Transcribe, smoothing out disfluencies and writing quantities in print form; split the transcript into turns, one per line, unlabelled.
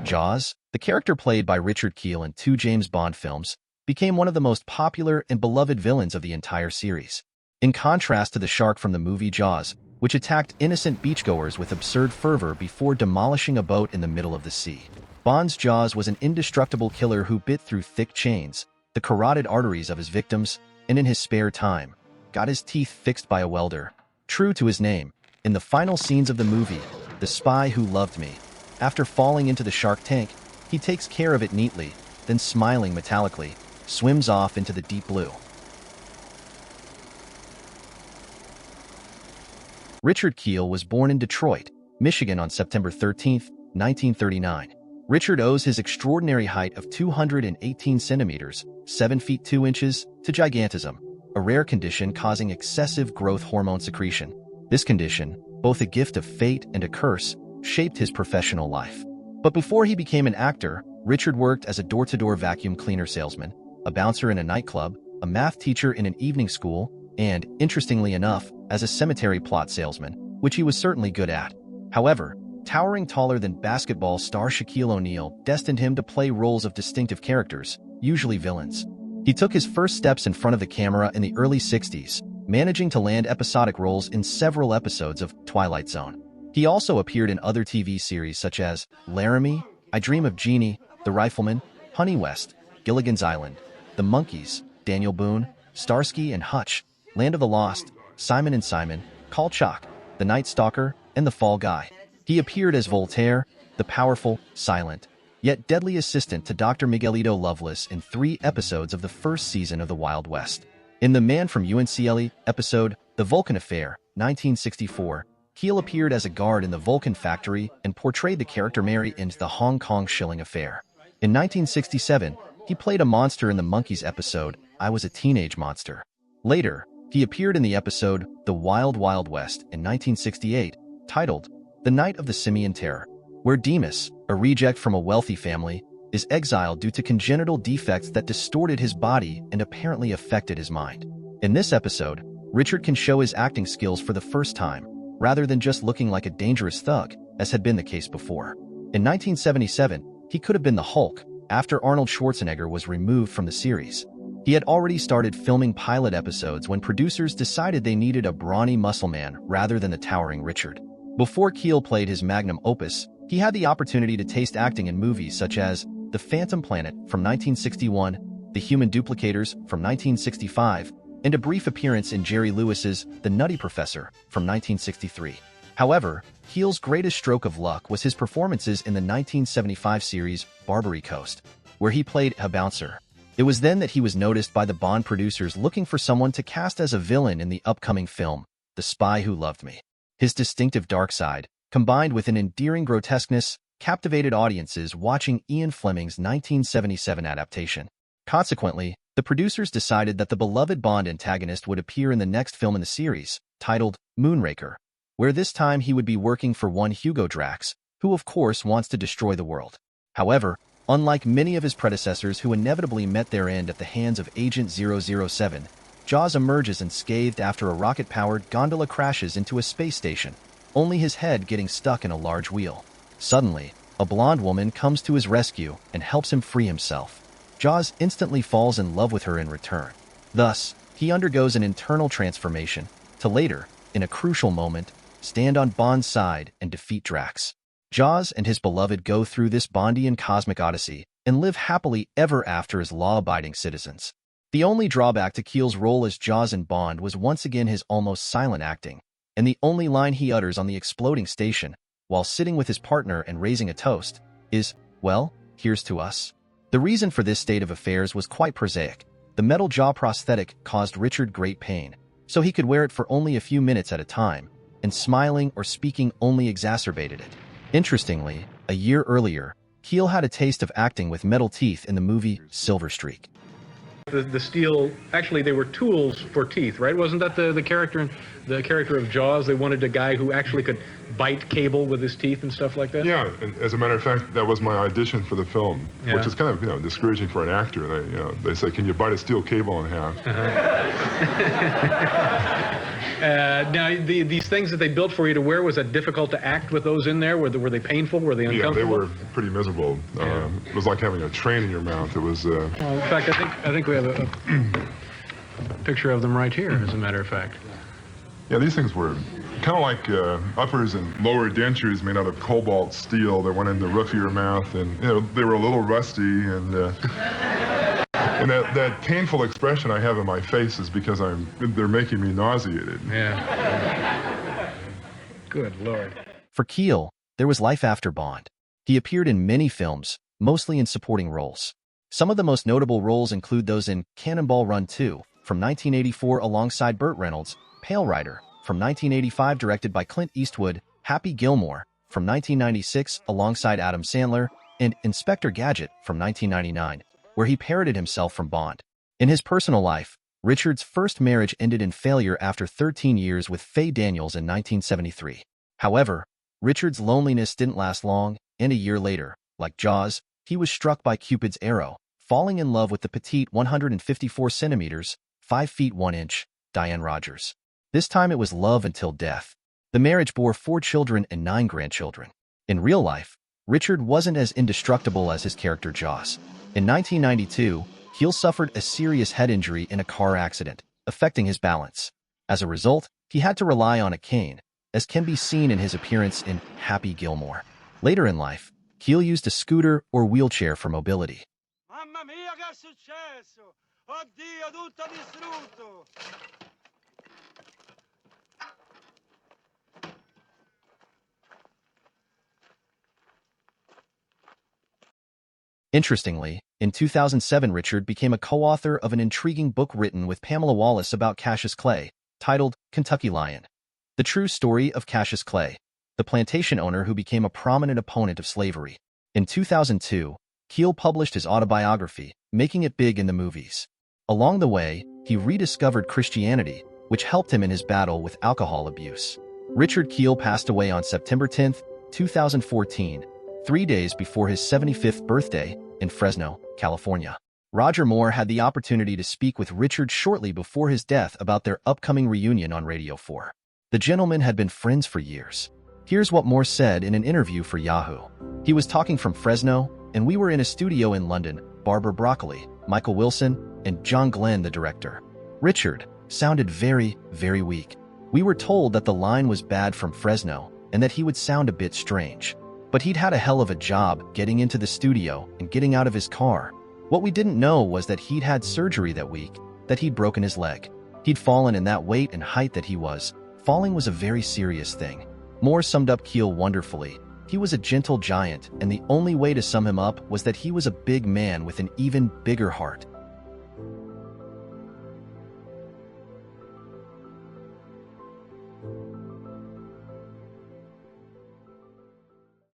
Jaws, the character played by Richard Kiel in two James Bond films, became one of the most popular and beloved villains of the entire series. In contrast to the shark from the movie Jaws, which attacked innocent beachgoers with absurd fervor before demolishing a boat in the middle of the sea, Bond's Jaws was an indestructible killer who bit through thick chains, the carotid arteries of his victims, and in his spare time, got his teeth fixed by a welder. True to his name, in the final scenes of the movie, The Spy Who Loved Me, after falling into the shark tank, he takes care of it neatly, then smiling metallically, swims off into the deep blue. Richard Kiel was born in Detroit, Michigan on September 13, 1939. Richard owes his extraordinary height of 218 centimeters, 7 feet 2 inches, to gigantism, a rare condition causing excessive growth hormone secretion. This condition, both a gift of fate and a curse, shaped his professional life. But before he became an actor, Richard worked as a door-to-door vacuum cleaner salesman, a bouncer in a nightclub, a math teacher in an evening school, and, interestingly enough, as a cemetery plot salesman, which he was certainly good at. However, towering taller than basketball star Shaquille O'Neal destined him to play roles of distinctive characters, usually villains. He took his first steps in front of the camera in the early 60s, managing to land episodic roles in several episodes of Twilight Zone. He also appeared in other TV series such as Laramie, I Dream of Jeannie, The Rifleman, Honey West, Gilligan's Island, The Monkees, Daniel Boone, Starsky and Hutch, Land of the Lost, Simon and Simon, Kolchak, The Night Stalker, and The Fall Guy. He appeared as Voltaire, the powerful, silent, yet deadly assistant to Dr. Miguelito Loveless in 3 episodes of the first season of The Wild West. In the Man from UNCLE episode, The Vulcan Affair, 1964, Kiel appeared as a guard in the Vulcan factory and portrayed the character Mary in The Hong Kong Shilling Affair. In 1967, he played a monster in the Monkees episode, I Was a Teenage Monster. Later, he appeared in the episode The Wild Wild West in 1968, titled The Night of the Simian Terror, where Demas, a reject from a wealthy family, is exiled due to congenital defects that distorted his body and apparently affected his mind. In this episode, Richard can show his acting skills for the first time, rather than just looking like a dangerous thug, as had been the case before. In 1977, he could have been the Hulk, after Arnold Schwarzenegger was removed from the series. He had already started filming pilot episodes when producers decided they needed a brawny muscle man rather than the towering Richard. Before Kiel played his magnum opus, he had the opportunity to taste acting in movies such as The Phantom Planet from 1961, The Human Duplicators from 1965, and a brief appearance in Jerry Lewis's The Nutty Professor from 1963. However, Kiel's greatest stroke of luck was his performances in the 1975 series Barbary Coast, where he played a bouncer. It was then that he was noticed by the Bond producers looking for someone to cast as a villain in the upcoming film, The Spy Who Loved Me. His distinctive dark side, combined with an endearing grotesqueness, captivated audiences watching Ian Fleming's 1977 adaptation. Consequently, the producers decided that the beloved Bond antagonist would appear in the next film in the series, titled Moonraker, where this time he would be working for one Hugo Drax, who of course wants to destroy the world. However, unlike many of his predecessors who inevitably met their end at the hands of Agent 007, Jaws emerges unscathed after a rocket-powered gondola crashes into a space station, only his head getting stuck in a large wheel. Suddenly, a blonde woman comes to his rescue and helps him free himself. Jaws instantly falls in love with her in return. Thus, he undergoes an internal transformation, to later, in a crucial moment, stand on Bond's side and defeat Drax. Jaws and his beloved go through this Bondian cosmic odyssey and live happily ever after as law-abiding citizens. The only drawback to Kiel's role as Jaws in Bond was once again his almost silent acting, and the only line he utters on the exploding station, while sitting with his partner and raising a toast, is, "Well, here's to us." The reason for this state of affairs was quite prosaic. The metal jaw prosthetic caused Richard great pain, so he could wear it for only a few minutes at a time, and smiling or speaking only exacerbated it. Interestingly, a year earlier, Kiel had a taste of acting with metal teeth in the movie Silver Streak.
The steel, actually they were tools for teeth, right? Wasn't that the character of Jaws? They wanted a guy who actually could bite cable with his teeth and stuff like that?
Yeah, and as a matter of fact, that was my audition for the film,
Yeah.
which is kind of discouraging for an actor. They say, "Can you bite a steel cable in half?"
Now, these things that they built for you to wear, was that difficult to act with those in there? Were they painful? Were they uncomfortable?
Yeah, they were pretty miserable. It was like having a train in your mouth. It was.
Well, in fact, I think we have a picture of them right here, as a matter of fact.
Yeah, these things were kind of like uppers and lower dentures made out of cobalt steel that went in the roof of your mouth, and they were a little rusty, and that painful expression I have in my face is because they're making me nauseated.
Yeah. Good Lord.
For Kiel, there was life after Bond. He appeared in many films, mostly in supporting roles. Some of the most notable roles include those in Cannonball Run 2, from 1984 alongside Burt Reynolds, Pale Rider, from 1985 directed by Clint Eastwood, Happy Gilmore, from 1996 alongside Adam Sandler, and Inspector Gadget, from 1999, where he parodied himself from Bond. In his personal life, Richard's first marriage ended in failure after 13 years with Faye Daniels in 1973. However, Richard's loneliness didn't last long, and a year later, like Jaws, he was struck by Cupid's arrow, falling in love with the petite 154 centimeters, 5 feet 1 inch, Diane Rogers. This time it was love until death. The marriage bore 4 children and 9 grandchildren. In real life, Richard wasn't as indestructible as his character Jaws. In 1992, Kiel suffered a serious head injury in a car accident, affecting his balance. As a result, he had to rely on a cane, as can be seen in his appearance in Happy Gilmore. Later in life, Kiel used a scooter or wheelchair for mobility.
Mamma mia, che è successo? Oddio, tutto distrutto!
Interestingly, in 2007 Richard became a co-author of an intriguing book written with Pamela Wallace about Cassius Clay, titled Kentucky Lion. The true story of Cassius Clay, the plantation owner who became a prominent opponent of slavery. In 2002, Kiel published his autobiography, making it big in the movies. Along the way, he rediscovered Christianity, which helped him in his battle with alcohol abuse. Richard Kiel passed away on September 10, 2014, 3 days before his 75th birthday, in Fresno, California. Roger Moore had the opportunity to speak with Richard shortly before his death about their upcoming reunion on Radio 4. The gentlemen had been friends for years. Here's what Moore said in an interview for Yahoo. He was talking from Fresno, and we were in a studio in London, Barbara Broccoli, Michael Wilson, and John Glenn, the director. Richard sounded very, very weak. We were told that the line was bad from Fresno and that he would sound a bit strange. But he'd had a hell of a job getting into the studio and getting out of his car. What we didn't know was that he'd had surgery that week, that he'd broken his leg. He'd fallen in that weight and height that he was. Falling was a very serious thing. Moore summed up Kiel wonderfully. He was a gentle giant, and the only way to sum him up was that he was a big man with an even bigger heart.